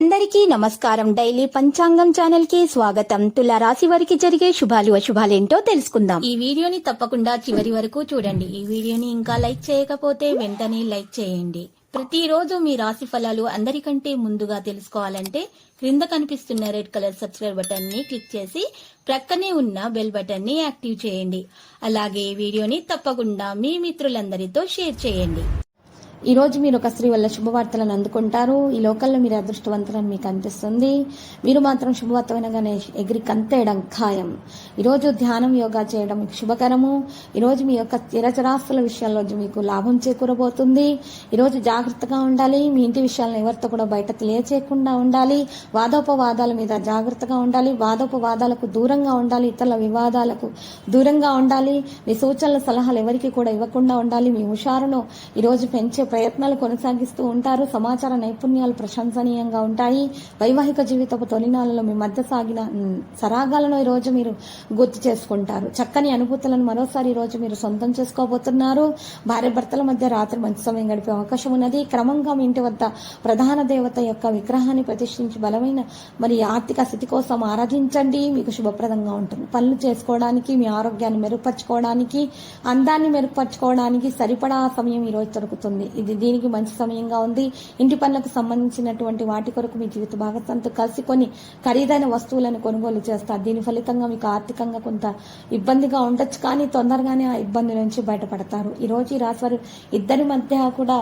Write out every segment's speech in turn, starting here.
అందరికీ నమస్కారం. డైలీ పంచాంగం ఛానల్ కి స్వాగతం. తుల రాశి వారికి జరిగే శుభాలు అశుభాలేంటో తెలుసుకుందాం. ఈ వీడియోని తప్పకుండా చివరి వరకు చూడండి. ఈ వీడియోని ఇంకా లైక్ చేయకపోతే వెంటనే లైక్ చేయండి. ప్రతిరోజు మీ రాశి ఫలాలు అందరికంటే ముందుగా తెలుసుకోవాలంటే క్రింద కనిపిస్తున్న రెడ్ కలర్ సబ్స్క్రైబ్ బటన్ ని క్లిక్ చేసి ప్రక్కనే ఉన్న బెల్ బటన్ ని యాక్టివ్ చేయండి. అలాగే ఈ వీడియోని తప్పకుండా మీ మిత్రులందరితో షేర్ చేయండి. ఈ రోజు మీరు ఒక స్త్రీ వల్ల శుభవార్తలను అందుకుంటారు. ఈ లోకల్లో మీరు అదృష్టవంతులని మీకు అనిపిస్తుంది. మీరు మాత్రం శుభవార్త వినగానే ఎగిరి కంతేయడం ఖాయం. ఈరోజు ధ్యానం యోగా చేయడం మీకు శుభకరము. ఈరోజు మీ యొక్క స్థిరచరాస్తుల విషయాల్లో మీకు లాభం చేకూరబోతుంది. ఈరోజు జాగ్రత్తగా ఉండాలి. మీ ఇంటి విషయాలను ఎవరితో కూడా బయట తెలియచేయకుండా ఉండాలి. వాదోపవాదాల మీద జాగ్రత్తగా ఉండాలి. వాదోపవాదాలకు దూరంగా ఉండాలి. ఇతరుల వివాదాలకు దూరంగా ఉండాలి. మీ సూచనల సలహాలు ఎవరికి కూడా ఇవ్వకుండా ఉండాలి. మీ హుషారును ఈరోజు పెంచే ప్రయత్నాలు కొనసాగిస్తూ ఉంటారు. సమాచార నైపుణ్యాలు ప్రశంసనీయంగా ఉంటాయి. వైవాహిక జీవితపు తొలినాళ్లలో మీ మధ్య సాగిన సరాగాలను ఈ రోజు మీరు గుర్తు చేసుకుంటారు. చక్కని అనుభూతులను మరోసారి ఈ రోజు మీరు సొంతం చేసుకోబోతున్నారు. భార్య భర్తల మధ్య రాత్రి మంచి సమయం గడిపే అవకాశం ఉన్నది. క్రమంగా మీ ఇంటి వద్ద ప్రధాన దేవత యొక్క విగ్రహాన్ని ప్రతిష్ఠించి బలమైన ఆర్థిక స్థితి కోసం ఆరాధించండి. మీకు శుభప్రదంగా ఉంటుంది. పనులు చేసుకోవడానికి, మీ ఆరోగ్యాన్ని మెరుగుపరచుకోవడానికి, అందాన్ని మెరుగుపరచుకోవడానికి సరిపడా సమయం ఈ రోజు దొరుకుతుంది. దీనికి మంచి సమయంగా ఉంది. ఇంటి పనులకు సంబంధించినటువంటి వాటి కొరకు మీ జీవిత భాగస్వామితో కలిసి కొన్ని ఖరీదైన వస్తువులను కొనుగోలు చేస్తారు. దీని ఫలితంగా మీకు ఆర్థికంగా కొంత ఇబ్బందిగా ఉండొచ్చు, కానీ తొందరగానే ఆ ఇబ్బంది నుంచి బయటపడతారు. ఈ రోజు ఈ రాశి వారు ఇద్దరి మధ్య కూడా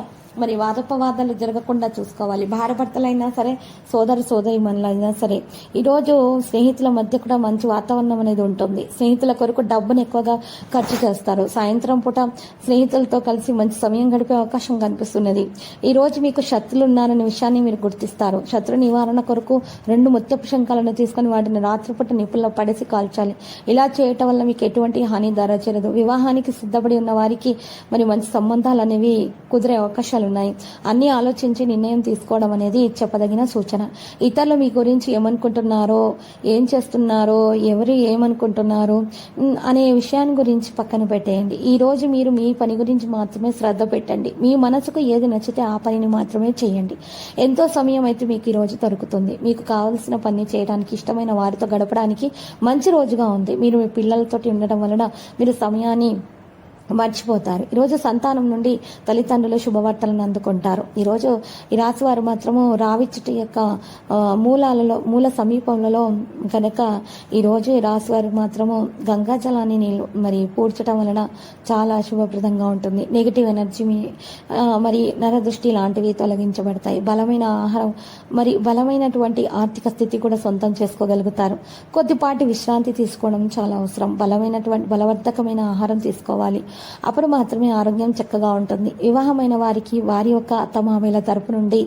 వాదోపవాదాలు జరగకుండా చూసుకోవాలి. భార్యాభర్తలైనా సరే, సోదరీమణులైనా సరే. ఈరోజు స్నేహితుల మధ్య కూడా మంచి వాతావరణం అనేది ఉంటుంది. స్నేహితుల కొరకు డబ్బును ఎక్కువగా ఖర్చు చేస్తారు. సాయంత్రం పూట స్నేహితులతో కలిసి మంచి సమయం గడిపే అవకాశం కనిపిస్తున్నది. ఈ రోజు మీకు శత్రులు ఉన్నారనే విషయాన్ని మీరు గుర్తిస్తారు. శత్రు నివారణ కొరకు 2 ముత్యపు శంఖాలను తీసుకుని వాటిని రాత్రిపూట నిప్పుల్లో పడేసి కాల్చాలి. ఇలా చేయటం వల్ల మీకు ఎటువంటి హాని చేరదు. వివాహానికి సిద్ధపడి ఉన్న వారికి మంచి సంబంధాలు అనేవి కుదిరే అవకాశాలు ఉన్నాయి. అన్ని ఆలోచించి నిర్ణయం తీసుకోవడం అనేది చెప్పదగిన సూచన. ఇతరులు మీ గురించి ఏమనుకుంటున్నారో, ఏం చేస్తున్నారో, ఎవరు ఏమనుకుంటున్నారు అనే విషయాన్ని గురించి పక్కన పెట్టేయండి. ఈ రోజు మీరు మీ పని గురించి మాత్రమే శ్రద్ధ పెట్టండి. మీ మనసుకు ఏది నచ్చితే ఆ పనిని మాత్రమే చేయండి. ఎంతో సమయం అయితే మీకు ఈ రోజు దొరుకుతుంది. మీకు కావలసిన పని చేయడానికి, ఇష్టమైన వారితో గడపడానికి మంచి రోజుగా ఉంది. మీరు మీ పిల్లలతోటి ఉండడం వలన మీరు సమయాన్ని మర్చిపోతారు. ఈరోజు సంతానం నుండి తల్లిదండ్రులు శుభవార్తలను అందుకుంటారు. ఈరోజు ఈ రాశి వారు మాత్రము రావి చెట్టు యొక్క మూల సమీపంలో కనుక ఈరోజు ఈ రాశి వారు మాత్రము గంగా జలాన్ని పూడ్చడం వలన చాలా శుభప్రదంగా ఉంటుంది. నెగిటివ్ ఎనర్జీ నరదృష్టి లాంటివి తొలగించబడతాయి. బలమైన ఆహారం బలమైనటువంటి ఆర్థిక స్థితి కూడా సొంతం చేసుకోగలుగుతారు. కొద్దిపాటి విశ్రాంతి తీసుకోవడం చాలా అవసరం. బలవర్ధకమైన ఆహారం తీసుకోవాలి. అప్పుడు మాత్రమే ఆరోగ్యం చక్కగా ఉంటుంది. వివాహమైన వారికి వారి యొక్క అత్తమామల తరపు నుండి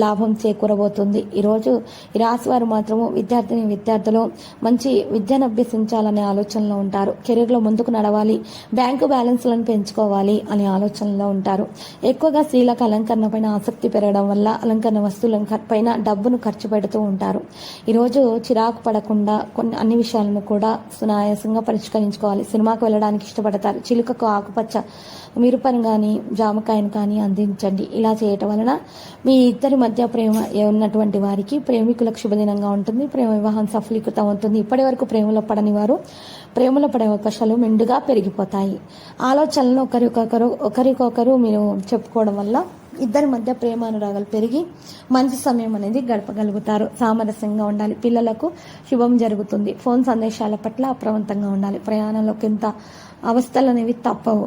లాభం చేకూరబోతుంది. ఈరోజు ఈ రాశి వారు మాత్రము విద్యార్థులు మంచి విద్యను అభ్యసించాలనే ఆలోచనలో ఉంటారు. కెరీర్లో ముందుకు నడవాలి, బ్యాంకు బ్యాలెన్స్లను పెంచుకోవాలి అనే ఆలోచనలో ఉంటారు. ఎక్కువగా స్త్రీలకు అలంకరణ పైన ఆసక్తి పెరగడం వల్ల అలంకరణ వస్తువుల పైన డబ్బును ఖర్చు పెడుతూ ఉంటారు. ఈరోజు చిరాకు పడకుండా అన్ని విషయాలను కూడా సునాయాసంగా పరిష్కరించుకోవాలి. సినిమాకు వెళ్ళడానికి ఇష్టపడతారు. చిలుకకు ఆకుపచ్చ మిరపను కానీ జామకాయను కానీ అందించండి. ఇలా చేయటం వలన మీ ఇద్దరి మధ్య ప్రేమ ఉన్నటువంటి వారికి ప్రేమికులకు శుభదినంగా ఉంటుంది. ప్రేమ వివాహం సఫలీకృతం అవుతుంది. ఇప్పటి వరకు ప్రేమలో పడని వారు ప్రేమలో పడే అవకాశాలు మెండుగా పెరిగిపోతాయి. ఆలోచనలను ఒకరికొకరు మీరు చెప్పుకోవడం వల్ల ఇద్దరి మధ్య ప్రేమ అనురాగాలు పెరిగి మంచి సమయం అనేది గడపగలుగుతారు. సామరస్యంగా ఉండాలి. పిల్లలకు శుభం జరుగుతుంది. ఫోన్ సందేశాల పట్ల అప్రమత్తంగా ఉండాలి. ప్రయాణంలో కొంత అవస్థలు అనేవి తప్పవు.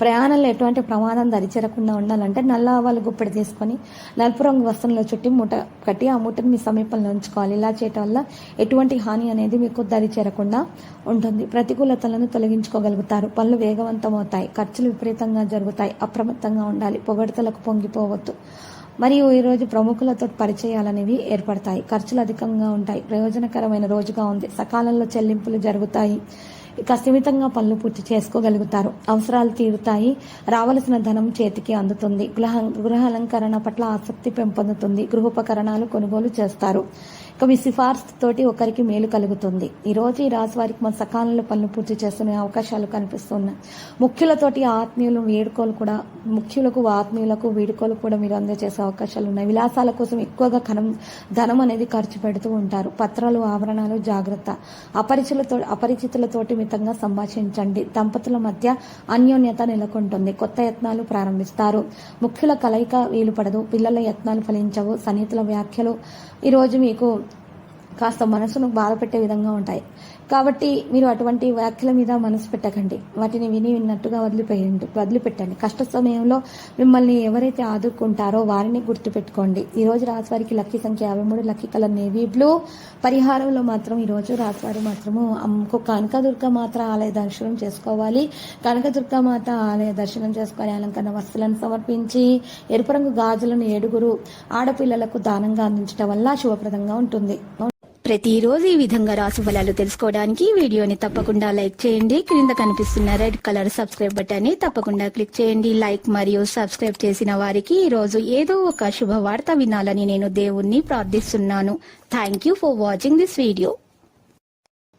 ప్రయాణంలో ఎటువంటి ప్రమాదం దరిచేరకుండా ఉండాలంటే నల్ల ఆవాలు గుప్పెడు తీసుకొని నలుపు రంగు వస్త్రంలో చుట్టి మూట కట్టి ఆ మూటని మీ సమీపంలో ఉంచుకోవాలి. ఇలా చేయటం వల్ల ఎటువంటి హాని అనేది మీకు దరిచేరకుండా ఉంటుంది. ప్రతికూలతలను తొలగించుకోగలుగుతారు. పనులు వేగవంతమవుతాయి. ఖర్చులు విపరీతంగా జరుగుతాయి. అప్రమత్తంగా ఉండాలి. పొగడ్తలకు పొంగిపోవద్దు. మరియు ఈరోజు ప్రముఖులతో పరిచయాలనేవి ఏర్పడతాయి. ఖర్చులు అధికంగా ఉంటాయి. ప్రయోజనకరమైన రోజుగా ఉంది. సకాలంలో చెల్లింపులు జరుగుతాయి. ఇక స్థిమితంగా పనులు పూర్తి చేసుకోగలుగుతారు. అవసరాలు తీరుతాయి. రావలసిన ధనం చేతికి అందుతుంది. గృహ అలంకరణ పట్ల ఆసక్తి పెంపొందుతుంది. గృహోపకరణాలు కొనుగోలు చేస్తారు. ఇక మీ సిఫార్సు తోటి ఒకరికి మేలు కలుగుతుంది. ఈ రోజు ఈ రాశి వారికి మన సకాలంలో పనులు పూర్తి చేసుకునే అవకాశాలు కనిపిస్తున్నాయి. ముఖ్యులతోటి ఆత్మీయులకు వీడుకోలు కూడా మీరు అందజేసే అవకాశాలు ఉన్నాయి. విలాసాల కోసం ఎక్కువగా ధనం అనేది ఖర్చు పెడుతూ ఉంటారు. పత్రాలు, ఆభరణాలు జాగ్రత్త. అపరిచితులతోటి మితంగా సంభాషించండి. దంపతుల మధ్య అన్యోన్యత నెలకొంటుంది. కొత్త యత్నాలు ప్రారంభిస్తారు. ముఖ్యుల కలయిక వీలు పడదు. పిల్లల యత్నాలు ఫలించవు. సన్నిహితుల వ్యాఖ్యలు ఈరోజు మీకు కాస్త మనసును బాధ పెట్టే విధంగా ఉంటాయి. కాబట్టి మీరు అటువంటి వ్యాఖ్యల మీద మనసు పెట్టకండి. వాటిని విన్నట్టుగా వదిలిపెట్టండి. కష్ట సమయంలో మిమ్మల్ని ఎవరైతే ఆదుకుంటారో వారిని గుర్తుపెట్టుకోండి. ఈ రోజు రాశివారికి లక్కీ సంఖ్య 53, లక్కీ కలర్ నేవీ బ్లూ. పరిహారంలో మాత్రం ఈ రోజు రాశివారు మాత్రము కనకదుర్గమాత ఆలయ దర్శనం చేసుకోవాలి. కనకదుర్గమాత ఆలయ దర్శనం చేసుకొని అలంకరణ వస్తువులను సమర్పించి ఎరుపు రంగు గాజులను 7 ఆడపిల్లలకు దానంగా అందించడం వల్ల శుభప్రదంగా ఉంటుంది. ప్రతిరోజు ఈ విధంగా రాశి ఫలాలు తెలుసుకోవడానికి వీడియోని తప్పకుండా లైక్ చేయండి. క్రింద కనిపిస్తున్న రెడ్ కలర్ సబ్స్క్రైబ్ బటన్ ని తప్పకుండా క్లిక్ చేయండి. లైక్ మరియు సబ్స్క్రైబ్ చేసిన వారికి ఈ రోజు ఏదో ఒక శుభవార్త వినాలని నేను దేవుణ్ణి ప్రార్థిస్తున్నాను. Thank you for watching this video.